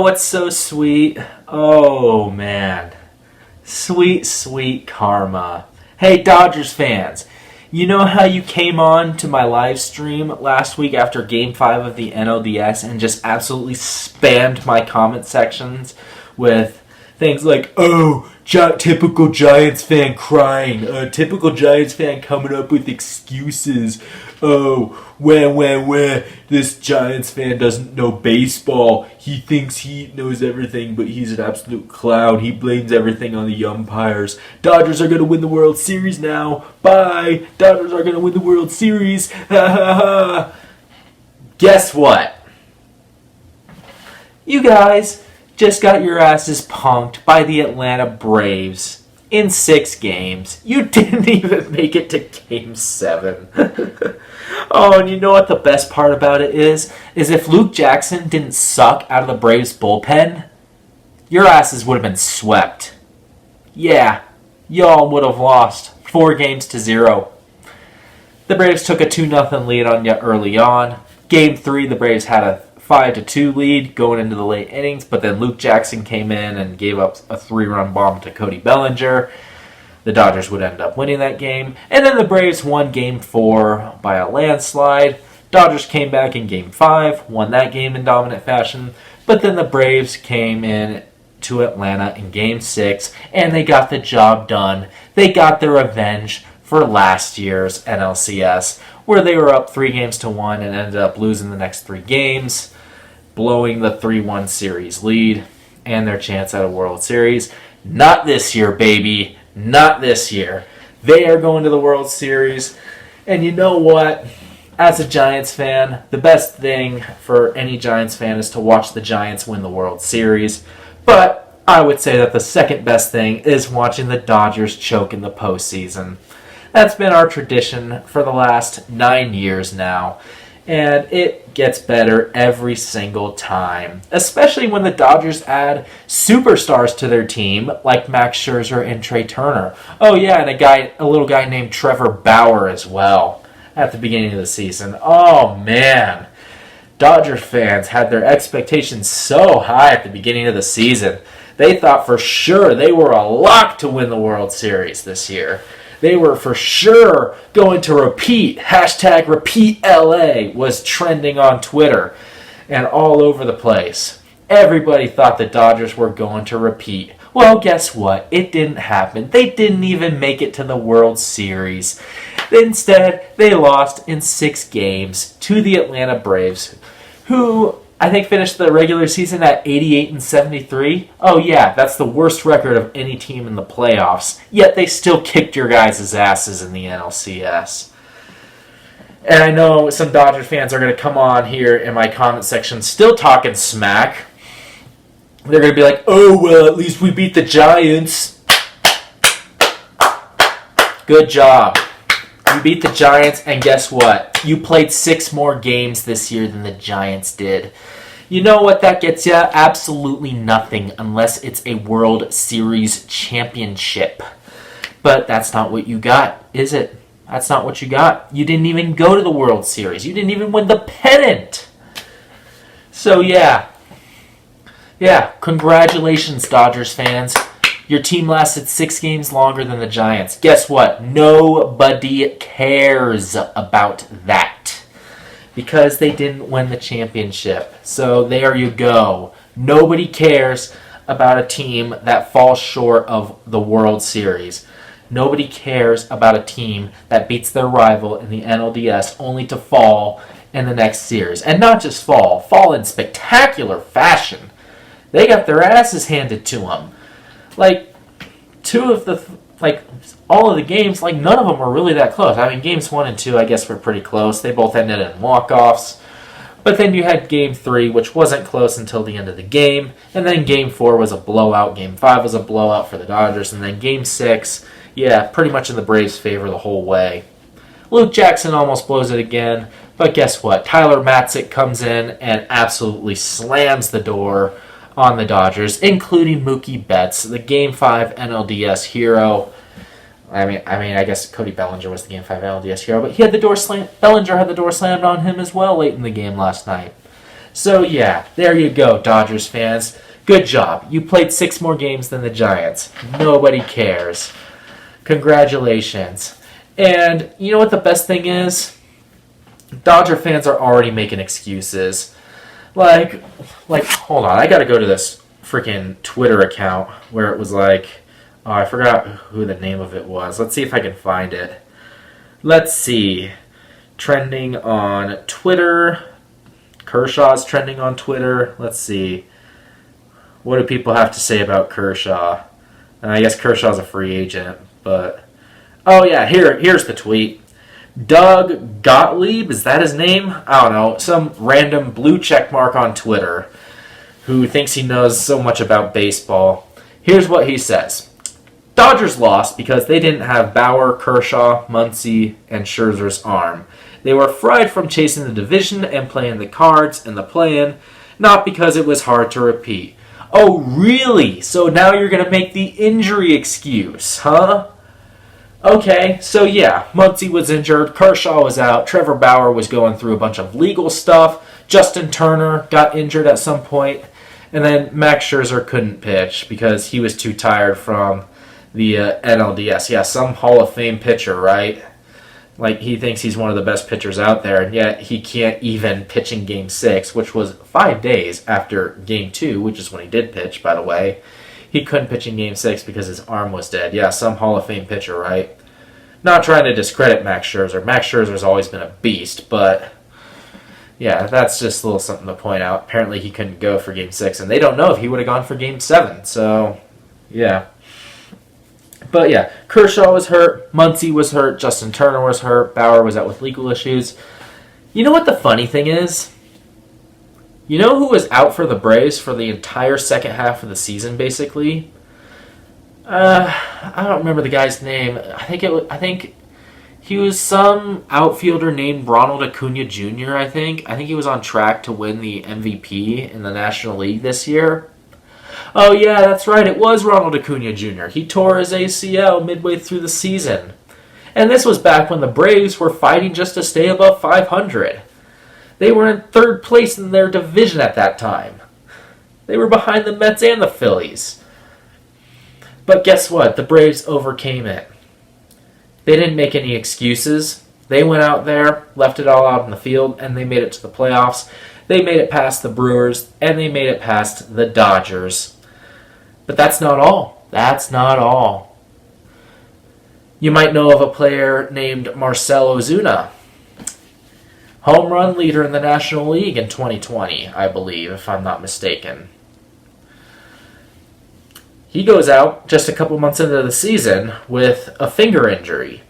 what's so sweet? Oh, man. Sweet, sweet karma. Hey, Dodgers fans. You know how you came on to my live stream last week after Game 5 of the NLDS and just absolutely spammed my comment sections with things like, oh, typical Giants fan crying, typical Giants fan coming up with excuses, oh, when this Giants fan doesn't know baseball, he thinks he knows everything, but he's an absolute clown, he blames everything on the umpires, Dodgers are going to win the World Series now, bye, Dodgers are going to win the World Series, ha ha ha. Guess what? You guys just got your asses punked by the Atlanta Braves in 6 games. You didn't even make it to Game 7. Oh, and you know what the best part about it is? Is if Luke Jackson didn't suck out of the Braves bullpen, your asses would have been swept. Yeah, y'all would have lost 4-0. The Braves took a 2-0 lead on you early on. Game 3, the Braves had a 5-2 lead going into the late innings, but then Luke Jackson came in and gave up a 3-run bomb to Cody Bellinger. The Dodgers would end up winning that game. And then the Braves won Game 4 by a landslide. Dodgers came back in Game 5, won that game in dominant fashion. But then the Braves came in to Atlanta in Game 6, and they got the job done. They got their revenge for last year's NLCS, where they were up 3-1 and ended up losing the next 3 games, blowing the 3-1 series lead and their chance at a World Series. Not this year, baby. Not this year. They are going to the World Series. And you know what? As a Giants fan, the best thing for any Giants fan is to watch the Giants win the World Series. But I would say that the second best thing is watching the Dodgers choke in the postseason. That's been our tradition for the last 9 years now. And it gets better every single time. Especially when the Dodgers add superstars to their team, like Max Scherzer and Trey Turner. Oh yeah, and a little guy named Trevor Bauer as well at the beginning of the season. Oh man. Dodger fans had their expectations so high at the beginning of the season. They thought for sure they were a lock to win the World Series this year. They were for sure going to repeat. Hashtag #RepeatLA was trending on Twitter and all over the place. Everybody thought the Dodgers were going to repeat. Well, guess what? It didn't happen. They didn't even make it to the World Series. Instead, they lost in 6 games to the Atlanta Braves, who I think finished the regular season at 88-73. Oh yeah, that's the worst record of any team in the playoffs. Yet they still kicked your guys' asses in the NLCS. And I know some Dodger fans are going to come on here in my comment section still talking smack. They're going to be like, oh, well, at least we beat the Giants. Good job. You beat the Giants, and guess what? You played 6 more games this year than the Giants did. You know what that gets you? Absolutely nothing, unless it's a World Series championship. But that's not what you got, is it? That's not what you got. You didn't even go to the World Series. You didn't even win the pennant. So yeah, congratulations, Dodgers fans. Your team lasted 6 games longer than the Giants. Guess what? Nobody cares about that. Because they didn't win the championship. So there you go. Nobody cares about a team that falls short of the World Series. Nobody cares about a team that beats their rival in the NLDS only to fall in the next series. And not just fall in spectacular fashion. They got their asses handed to them. Like, all of the games, like, none of them were really that close. I mean, games 1 and 2, I guess, were pretty close. They both ended in walk-offs. But then you had Game 3, which wasn't close until the end of the game. And then Game 4 was a blowout. Game 5 was a blowout for the Dodgers. And then Game 6, yeah, pretty much in the Braves' favor the whole way. Luke Jackson almost blows it again. But guess what? Tyler Matzik comes in and absolutely slams the door on the Dodgers, including Mookie Betts, the Game 5 NLDS hero. I guess Cody Bellinger was the Game 5 NLDS hero, but he had the door slammed. Bellinger had the door slammed on him as well late in the game last night. So yeah, there you go, Dodgers fans. Good job. You played 6 more games than the Giants. Nobody cares. Congratulations. And you know what the best thing is? Dodger fans are already making excuses. Like, hold on, I gotta go to this freaking Twitter account where it was like, oh, I forgot who the name of it was. Let's see if I can find it. Let's see. Trending on Twitter. Kershaw's trending on Twitter. Let's see. What do people have to say about Kershaw? I guess Kershaw's a free agent, but... Oh yeah, here's the tweet. Doug Gottlieb, is that his name? I don't know. Some random blue check mark on Twitter who thinks he knows so much about baseball. Here's what he says. Dodgers lost because they didn't have Bauer, Kershaw, Muncy, and Scherzer's arm. They were fried from chasing the division and playing the cards and the play-in, not because it was hard to repeat. Oh, really? So now you're going to make the injury excuse, huh? Okay, so yeah, Muncy was injured, Kershaw was out, Trevor Bauer was going through a bunch of legal stuff, Justin Turner got injured at some point, and then Max Scherzer couldn't pitch because he was too tired from the NLDS. Yeah, some Hall of Fame pitcher, right? Like, he thinks he's one of the best pitchers out there, and yet he can't even pitch in Game 6, which was 5 days after Game 2, which is when he did pitch, by the way. He couldn't pitch in Game 6 because his arm was dead. Yeah, some Hall of Fame pitcher, right? Not trying to discredit Max Scherzer. Max Scherzer's always been a beast, but yeah, that's just a little something to point out. Apparently he couldn't go for Game 6, and they don't know if he would have gone for Game 7, so yeah. But yeah, Kershaw was hurt, Muncy was hurt, Justin Turner was hurt, Bauer was out with legal issues. You know what the funny thing is? You know who was out for the Braves for the entire second half of the season, basically? I don't remember the guy's name. I think he was some outfielder named Ronald Acuna Jr., I think. I think he was on track to win the MVP in the National League this year. Oh yeah, that's right, it was Ronald Acuna Jr. He tore his ACL midway through the season. And this was back when the Braves were fighting just to stay above 500. They were in 3rd place in their division at that time. They were behind the Mets and the Phillies. But guess what? The Braves overcame it. They didn't make any excuses. They went out there, left it all out in the field, and they made it to the playoffs. They made it past the Brewers, and they made it past the Dodgers. But that's not all. That's not all. You might know of a player named Marcell Ozuna. Home run leader in the National League in 2020, I believe, if I'm not mistaken. He goes out just a couple months into the season with a finger injury.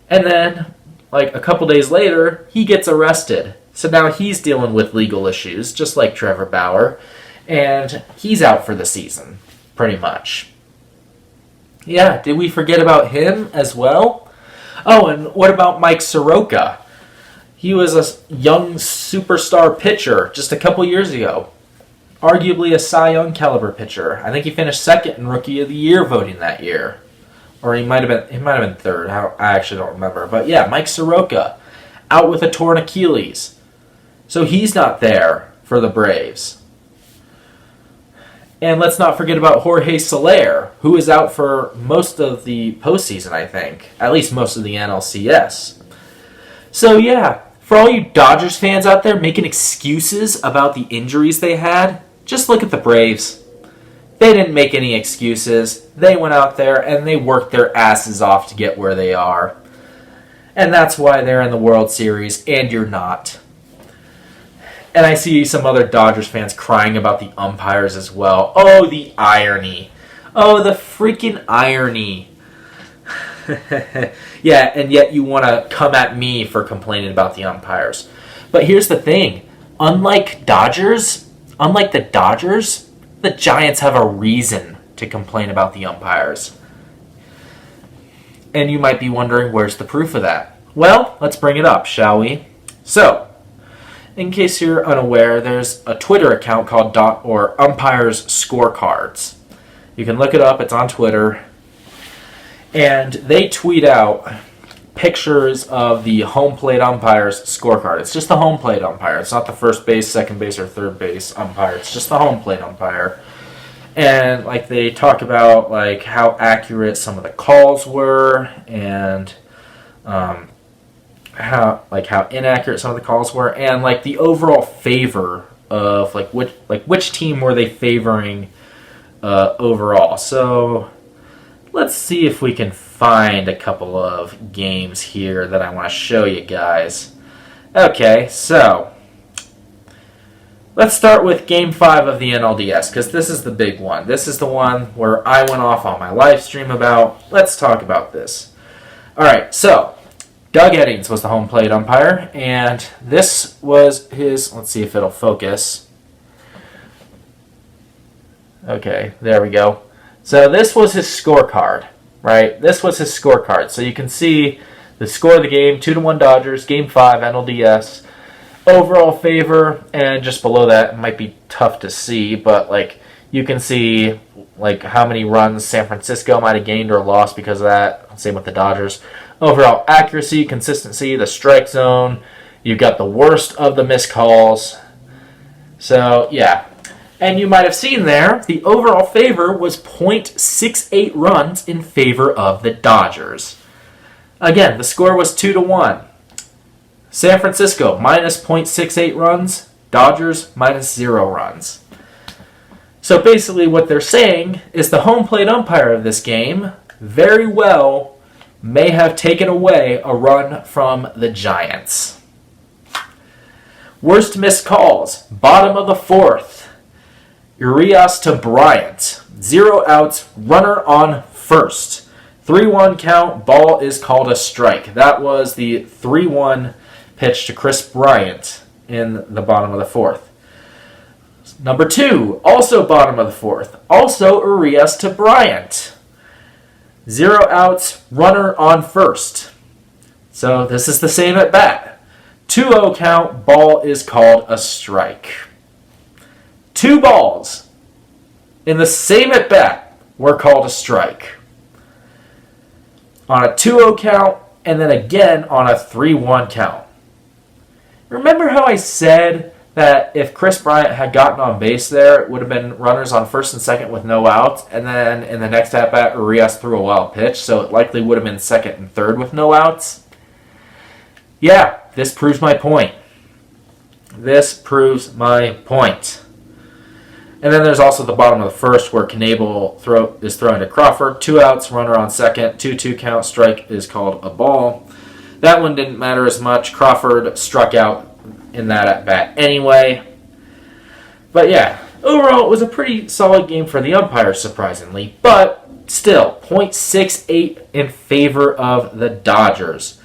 And then, like a couple days later, he gets arrested. So now he's dealing with legal issues, just like Trevor Bauer. And he's out for the season, pretty much. Yeah, did we forget about him as well? Oh, and what about Mike Soroka? He was a young superstar pitcher just a couple years ago. Arguably a Cy Young caliber pitcher. I think he finished 2nd in Rookie of the Year voting that year. Or he might have been 3rd. I actually don't remember. But yeah, Mike Soroka, out with a torn Achilles. So he's not there for the Braves. And let's not forget about Jorge Soler, who is out for most of the postseason, I think. At least most of the NLCS. So yeah, for all you Dodgers fans out there making excuses about the injuries they had, just look at the Braves. They didn't make any excuses. They went out there and they worked their asses off to get where they are. And that's why they're in the World Series, and you're not. And I see some other Dodgers fans crying about the umpires as well. Oh, the irony. Oh, the freaking irony. Yeah, and yet you want to come at me for complaining about the umpires. But here's the thing. Unlike the Dodgers, the Giants have a reason to complain about the umpires. And you might be wondering, where's the proof of that? Well, let's bring it up, shall we? So, in case you're unaware, there's a Twitter account called Umpires Scorecards. You can look it up, it's on Twitter. And they tweet out pictures of the home plate umpire's scorecard. It's just the home plate umpire. It's not the first base, second base, or third base umpire. It's just the home plate umpire. And like they talk about like how accurate some of the calls were, and how inaccurate some of the calls were, and like the overall favor of which team were they favoring overall. So let's see if we can find a couple of games here that I want to show you guys. Okay, so let's start with Game 5 of the NLDS, because this is the big one. This is the one where I went off on my live stream about. Let's talk about this. Alright, so Doug Eddings was the home plate umpire, and this was his. Let's see if it'll focus. Okay, there we go. So this was his scorecard, right? This was his scorecard. So you can see the score of the game, 2-1 Dodgers, Game 5, NLDS. Overall favor, and just below that, it might be tough to see, but like you can see like how many runs San Francisco might have gained or lost because of that. Same with the Dodgers. Overall accuracy, consistency, the strike zone. You've got the worst of the missed calls. So yeah. And you might have seen there, the overall favor was .68 runs in favor of the Dodgers. Again, the score was 2-1. San Francisco, minus .68 runs. Dodgers, minus 0 runs. So basically what they're saying is the home plate umpire of this game very well may have taken away a run from the Giants. Worst missed calls, bottom of the 4th. Urias to Bryant. 0 outs, runner on first. 3-1 count, ball is called a strike. That was the 3-1 pitch to Chris Bryant in the bottom of the 4th. Number 2, also bottom of the 4th. Also Urias to Bryant. 0 outs, runner on first. So this is the same at bat. 2-0 count, ball is called a strike. 2 balls in the same at bat were called a strike. On a 2-0 count, and then again on a 3-1 count. Remember how I said that if Chris Bryant had gotten on base there, it would have been runners on first and second with no outs, and then in the next at-bat, Urias threw a wild pitch, so it likely would have been second and third with no outs? Yeah, this proves my point. This proves my point. And then there's also the bottom of the 1st where Knable is throwing to Crawford. 2 outs, runner on second. 2-2 count, strike is called a ball. That one didn't matter as much. Crawford struck out in that at-bat anyway. But yeah, overall it was a pretty solid game for the umpires, surprisingly. But still, .68 in favor of the Dodgers.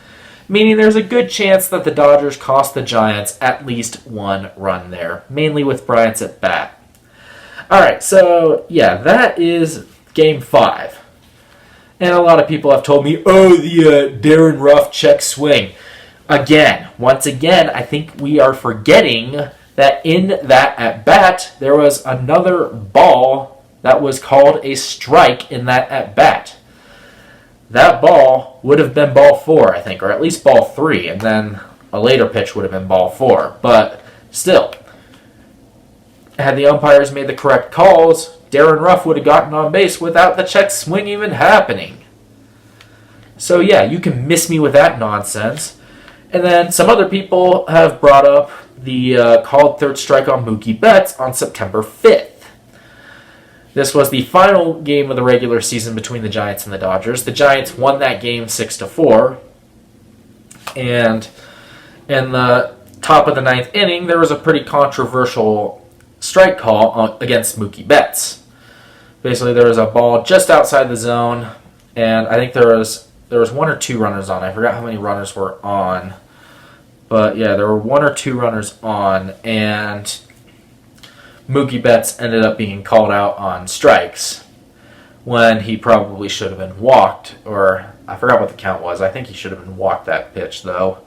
Meaning there's a good chance that the Dodgers cost the Giants at least 1 run there. Mainly with Bryant's at-bat. Alright, so yeah, that is Game 5. And a lot of people have told me, oh, the Darren Ruff check swing. Once again, I think we are forgetting that in that at-bat, there was another ball that was called a strike in that at-bat. That ball would have been ball 4, I think, or at least ball 3, and then a later pitch would have been ball 4. But still, had the umpires made the correct calls, Darren Ruff would have gotten on base without the check swing even happening. So yeah, you can miss me with that nonsense. And then some other people have brought up the called third strike on Mookie Betts on September 5th. This was the final game of the regular season between the Giants and the Dodgers. The Giants won that game 6-4. And in the top of the 9th inning, there was a pretty controversial strike call against Mookie Betts. Basically, there was a ball just outside the zone, and I think there was 1 or 2 runners on. I forgot how many runners were on. But yeah, there were 1 or 2 runners on, and Mookie Betts ended up being called out on strikes when he probably should have been walked, or I forgot what the count was. I think he should have been walked that pitch, though.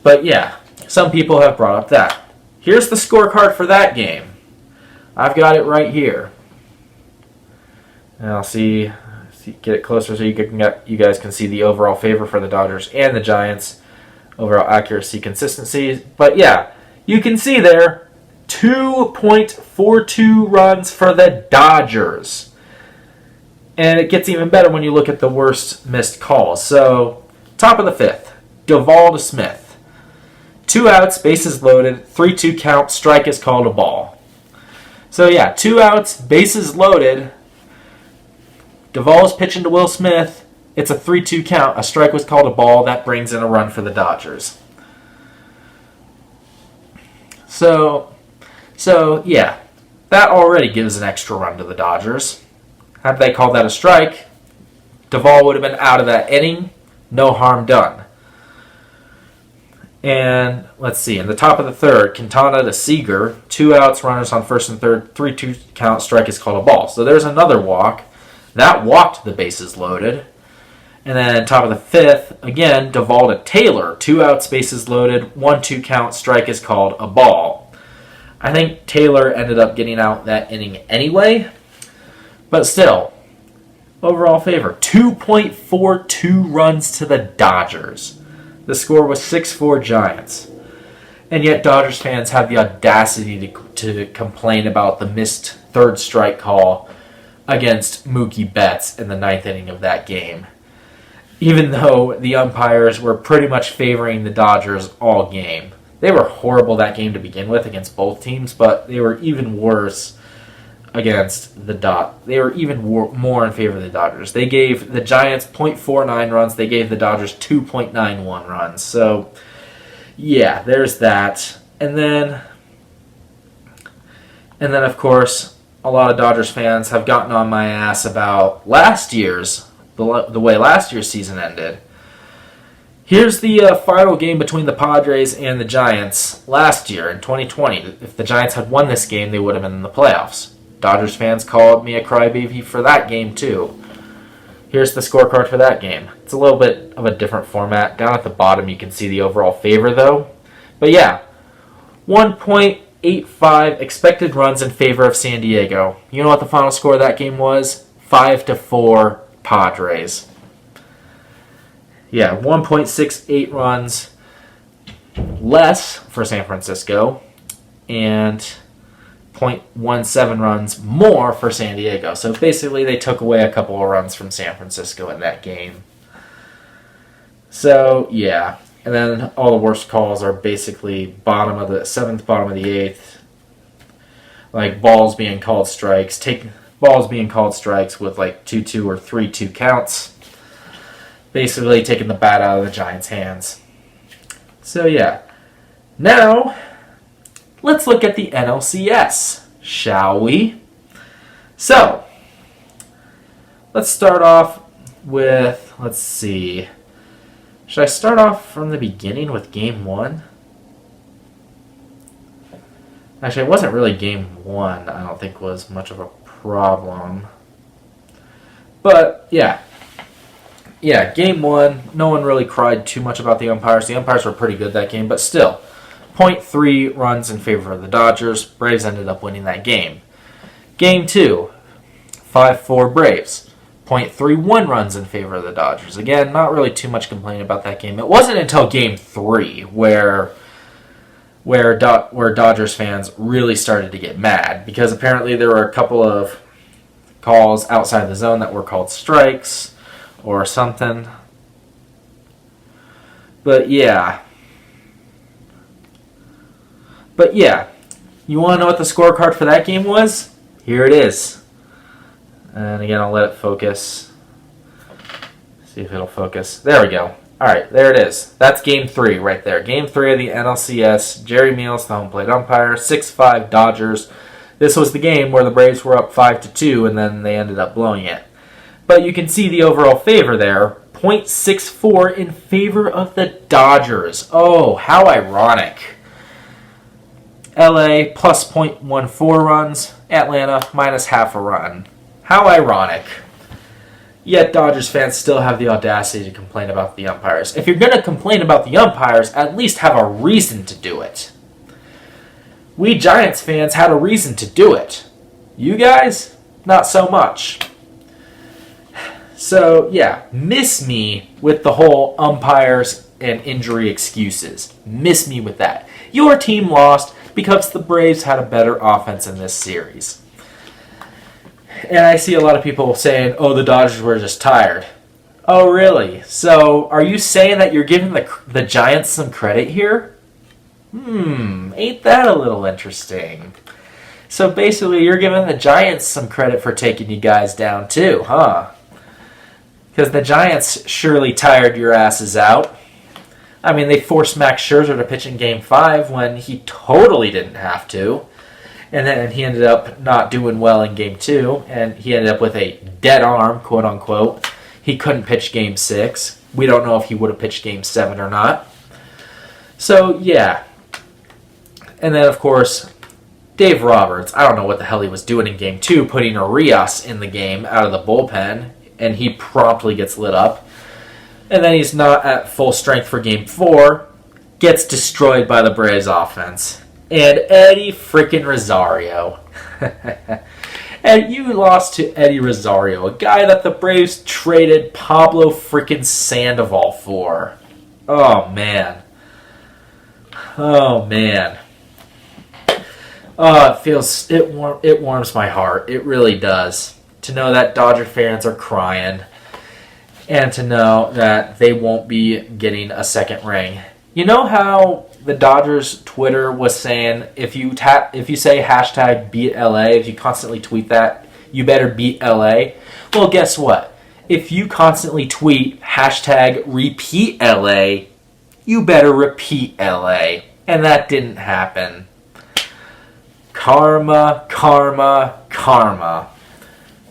But yeah, some people have brought up that. Here's the scorecard for that game. I've got it right here. And I'll see get it closer so you guys can see the overall favor for the Dodgers and the Giants. Overall accuracy, consistency. But yeah, you can see there 2.42 runs for the Dodgers. And it gets even better when you look at the worst missed calls. So, top of the fifth, Duvall to Smith. 2 outs, bases loaded, 3-2 count, strike is called a ball. So yeah, 2 outs, bases loaded. Duvall is pitching to Will Smith. It's a 3-2 count. A strike was called a ball. That brings in a run for the Dodgers. So yeah, that already gives an extra run to the Dodgers. Had they called that a strike, Duvall would have been out of that inning. No harm done. And let's see, in the top of the third, Quintana to Seager. 2 outs, runners on first and third. 3-2 count, strike is called a ball. So there's another walk. That walked the bases loaded. And then top of the fifth, again, Duvall to Taylor. 2 outs, bases loaded. 1-2 count, strike is called a ball. I think Taylor ended up getting out that inning anyway. But still, overall favor. 2.42 runs to the Dodgers. The score was 6-4 Giants. And yet Dodgers fans have the audacity to complain about the missed third strike call against Mookie Betts in the 9th inning of that game. Even though the umpires were pretty much favoring the Dodgers all game. They were horrible that game to begin with against both teams, but they were even worse against the They were even more in favor of the Dodgers. They gave the Giants 0.49 runs. They gave the Dodgers 2.91 runs. So, yeah, there's that. And then, of course, a lot of Dodgers fans have gotten on my ass about the way last year's season ended. Here's the final game between the Padres and the Giants last year in 2020. If the Giants had won this game, they would have been in the playoffs. Dodgers fans called me a crybaby for that game, too. Here's the scorecard for that game. It's a little bit of a different format. Down at the bottom, you can see the overall favor, though. But yeah, 1.85 expected runs in favor of San Diego. You know what the final score of that game was? 5-4 Padres. Yeah, 1.68 runs less for San Francisco, and 0.17 runs more for San Diego. So basically they took away a couple of runs from San Francisco in that game. So yeah, and then all the worst calls are basically bottom of the 7th, bottom of the 8th. Like balls being called strikes, with like 2-2 or 3-2 counts. Basically taking the bat out of the Giants' hands. So yeah. Now, let's look at the NLCS, shall we? So, let's start off with, let's see. Should I start off from the beginning with Game 1? Actually, it wasn't really Game 1, I don't think was much of a problem. But, yeah. Yeah, Game 1, no one really cried too much about the umpires. The umpires were pretty good that game, but still. 0.3 runs in favor of the Dodgers. Braves ended up winning that game. Game 2, 5-4 Braves. 0.31 runs in favor of the Dodgers. Again, not really too much complaining about that game. It wasn't until Game 3 where Dodgers fans really started to get mad, because apparently there were a couple of calls outside the zone that were called strikes or something. But yeah, you want to know what the scorecard for that game was? Here it is. And again, I'll let it focus. See if it'll focus. There we go. Alright, there it is. That's Game 3 right there. Game 3 of the NLCS. Jerry Meals, the home plate umpire. 6-5 Dodgers. This was the game where the Braves were up 5-2, and then they ended up blowing it. But you can see the overall favor there. 0.64 in favor of the Dodgers. Oh, how ironic. LA plus 0.14 runs. Atlanta minus half a run. How ironic. Yet Dodgers fans still have the audacity to complain about the umpires. If you're going to complain about the umpires, at least have a reason to do it. We Giants fans had a reason to do it. You guys, not so much. So, yeah, miss me with the whole umpires and injury excuses. Miss me with that. Your team lost because the Braves had a better offense in this series. And I see a lot of people saying, oh, the Dodgers were just tired. Oh, really? So, are you saying that you're giving the Giants some credit here? Ain't that a little interesting? So, basically, you're giving the Giants some credit for taking you guys down, too, huh? Because the Giants surely tired your asses out. I mean, they forced Max Scherzer to pitch in Game 5 when he totally didn't have to. And then he ended up not doing well in Game 2, and he ended up with a dead arm, quote-unquote. He couldn't pitch Game 6. We don't know if he would have pitched Game 7 or not. So, yeah. And then, of course, Dave Roberts. I don't know what the hell he was doing in Game 2, putting Urias in the game out of the bullpen, and he promptly gets lit up. And then he's not at full strength for Game 4, gets destroyed by the Braves offense. And Eddie freaking Rosario. And you lost to Eddie Rosario, a guy that the Braves traded Pablo freaking Sandoval for. Oh, man. Oh, man. Oh, it warms my heart. It really does. To know that Dodger fans are crying. And to know that they won't be getting a second ring. You know how the Dodgers Twitter was saying if you say hashtag beat LA, if you constantly tweet that, you better beat LA? Well, guess what? If you constantly tweet hashtag repeat LA, you better repeat LA. And that didn't happen. Karma, karma, karma.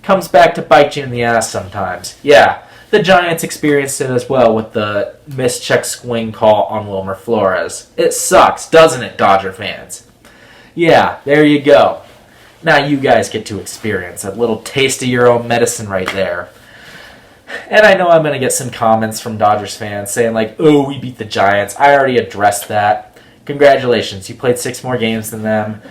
Comes back to bite you in the ass sometimes. Yeah. The Giants experienced it as well with the missed check swing call on Wilmer Flores. It sucks, doesn't it, Dodger fans? Yeah, there you go. Now you guys get to experience a little taste of your own medicine right there. And I know I'm going to get some comments from Dodgers fans saying like, oh, we beat the Giants. I already addressed that. Congratulations, you played 6 more games than them.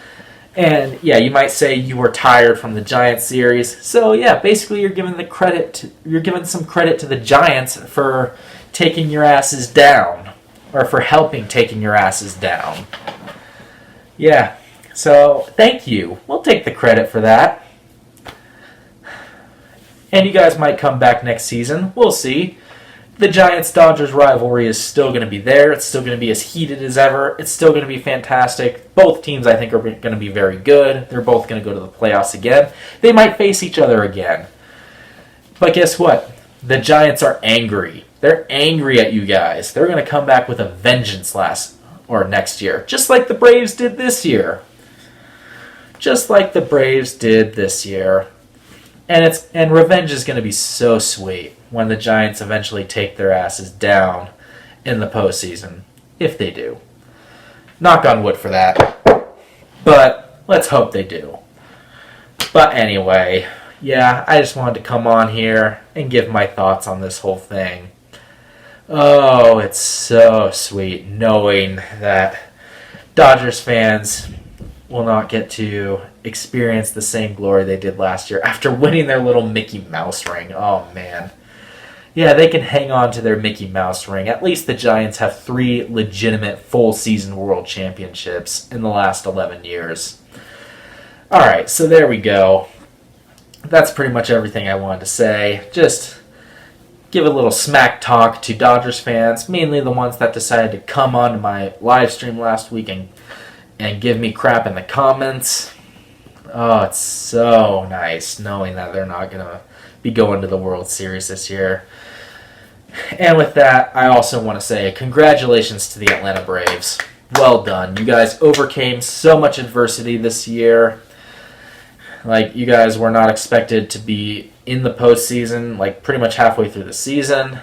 And yeah, you might say you were tired from the Giants series. So yeah, basically you're giving some credit to the Giants for taking your asses down, or for helping taking your asses down. Yeah. So thank you. We'll take the credit for that. And you guys might come back next season. We'll see. The Giants-Dodgers rivalry is still going to be there. It's still going to be as heated as ever. It's still going to be fantastic. Both teams, I think, are going to be very good. They're both going to go to the playoffs again. They might face each other again. But guess what? The Giants are angry. They're angry at you guys. They're going to come back with a vengeance next year. Just like the Braves did this year. Just like the Braves did this year. And revenge is going to be so sweet when the Giants eventually take their asses down in the postseason. If they do. Knock on wood for that. But let's hope they do. But anyway, yeah, I just wanted to come on here and give my thoughts on this whole thing. Oh, it's so sweet knowing that Dodgers fans will not get to experience the same glory they did last year after winning their little Mickey Mouse ring. Oh, man. Yeah, they can hang on to their Mickey Mouse ring. At least the Giants have 3 legitimate full-season world championships in the last 11 years. Alright, so there we go. That's pretty much everything I wanted to say. Just give a little smack talk to Dodgers fans, mainly the ones that decided to come on to my live stream last week and give me crap in the comments. Oh, it's so nice knowing that they're not going to be going to the World Series this year. And with that, I also want to say congratulations to the Atlanta Braves. Well done. You guys overcame so much adversity this year. Like, you guys were not expected to be in the postseason, like, pretty much halfway through the season.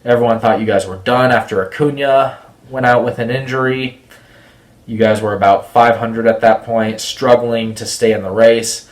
Everyone thought you guys were done after Acuna went out with an injury. You guys were about 500 at that point, struggling to stay in the race.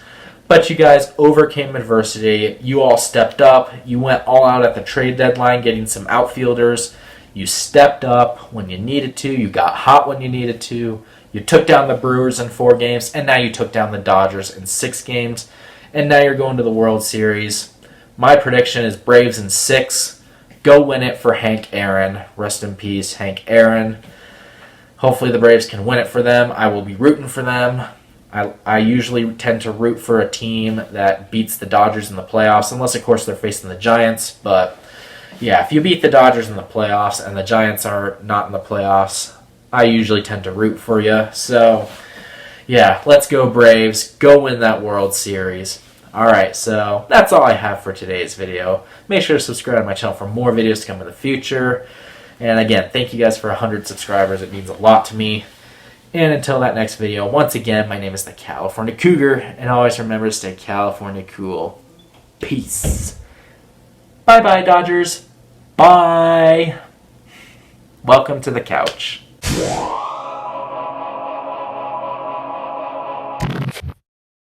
But you guys overcame adversity. You all stepped up. You went all out at the trade deadline, getting some outfielders. You stepped up when you needed to. You got hot when you needed to. You took down the Brewers in 4 games, and now you took down the Dodgers in 6 games. And now you're going to the World Series. My prediction is Braves in 6. Go win it for Hank Aaron. Rest in peace, Hank Aaron. Hopefully the Braves can win it for them. I will be rooting for them. I usually tend to root for a team that beats the Dodgers in the playoffs, unless, of course, they're facing the Giants. But, yeah, if you beat the Dodgers in the playoffs and the Giants are not in the playoffs, I usually tend to root for you. So, yeah, let's go Braves. Go win that World Series. Alright, so that's all I have for today's video. Make sure to subscribe to my channel for more videos to come in the future. And again, thank you guys for 100 subscribers. It means a lot to me. And until that next video, once again, my name is the California Cougar, and always remember to stay California cool. Peace. Bye-bye, Dodgers. Bye. Welcome to the couch.